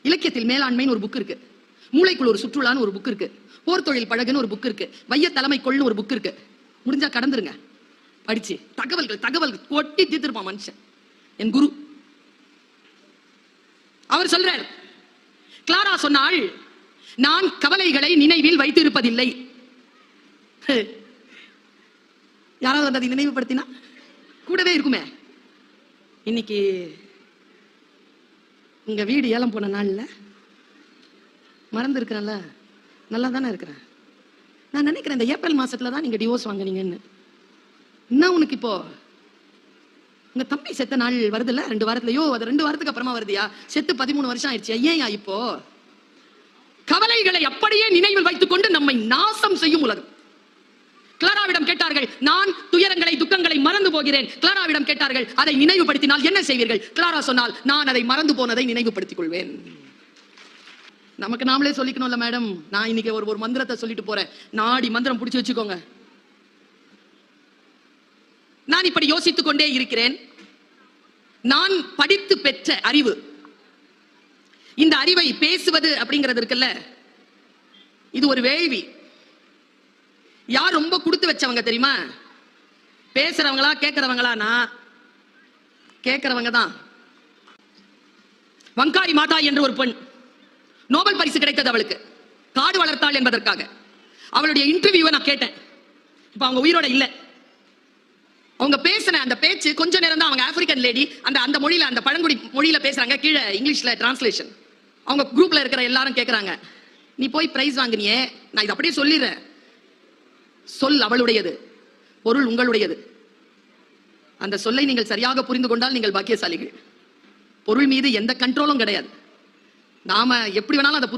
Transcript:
இலக்கியத்தில் மேலாண்மைன்னு ஒரு புக் இருக்கு, மூளைக்குள் ஒரு சுற்றுலான்னு ஒரு புக் இருக்கு, போர் தொழில் பழகுன்னு ஒரு புக் இருக்கு, வைய தலைமை கொள்னு ஒரு புக் இருக்கு. முடிஞ்சா கடந்துருங்க, படிச்சு தகவல்கள் கொட்டி தீர்த்திருப்பான் மனுஷன். என் குரு அவர் சொல்றார், கிளாரா சொன்னாள், நான் கவலைகளை நினைவில் வைத்திருப்பதில்லை. யாராவது அதை நினைவுபடுத்தினா கூடவே இருக்குமே. இன்னைக்கு உங்க வீடு ஏலம் போன நாள்ல மறந்து இருக்கிறேன்ல, நல்லா தானே இருக்கிறேன். நான் நினைக்கிறேன் இந்த ஏப்ரல் மாசத்துல தான் நீங்க டிவோர்ஸ் வாங்குனீங்கன்னு. என்ன உனக்கு இப்போ உங்க தம்பி செத்த நாள் வருதுல்ல, 2 வாரத்துலயோ அது 2 வாரத்துக்கு அப்புறமா வருதியா, செத்து 13 வருஷம் ஆயிடுச்சு. ஏன் இப்போ கவலைகளை அப்படியே நினைவில் வைத்துக் கொண்டு நம்மை நாசம் செய்யும் உலகம். கிளாராவிடம் கேட்டார்கள், நான் துயரங்களை துக்கங்களை மறந்து போகிறேன். கிளாராவிடம் கேட்டார்கள், அதை நினைவுபடுத்தினால் என்ன செய்வீர்கள்? கிளாரா சொன்னால், நான் அதை மறந்து போனதை நினைவுபடுத்திக் கொள்வேன். நமக்கு நாமளே சொல்லிக்கணும்ல மேடம். நான் இன்னைக்கு ஒரு மந்திரத்தை சொல்லிட்டு போறேன், நாடி மந்திரம் பிடிச்சு வச்சுக்கோங்க. நான் இப்படி யோசித்துக் கொண்டே இருக்கிறேன். நான் படித்து பெற்ற அறிவு, இந்த அறிவை பேசுவது அப்படிங்கிறது இருக்குல்ல, இது ஒரு வேள்வி. யார் ரொம்ப கொடுத்து வச்சவங்க தெரியுமா? பேசுறவங்களா கேட்கிறவங்களா? கேட்கிறவங்க தான். வங்காரி மாதா என்று ஒரு பெண், நோபல் பரிசு கிடைத்தது அவளுக்கு, காடு வளர்த்தாள் என்பதற்காக. அவளுடைய இன்டர்வியூவை நான் கேட்டேன். இப்ப அவங்க உயிரோட இல்ல. அவங்க பேசின அந்த பேச்சு கொஞ்ச நேரம் தான். அவங்க ஆப்பிரிக்கன் லேடி, அந்த மொழியில, அந்த பழங்குடி மொழியில பேசுறாங்க. கீழே இங்கிலீஷ்ல டிரான்ஸ்லேஷன். அவங்க குரூப்ல இருக்கிற எல்லாரும் கேட்கறாங்க, நீ போய் பிரைஸ் வாங்கினியே, நான் இதை அப்படியே சொல்லிடுறேன், சொல் அவளுடையது, பொருள் உங்களுடையது. அந்த சொல்லை நீங்கள் சரியாக புரிந்து கொண்டால் நீங்கள் பாக்கியசாலிகள். பொருள் மீது எந்த கண்ட்ரோலும் கிடையாது. நாம எப்படி வேணாலும் அதை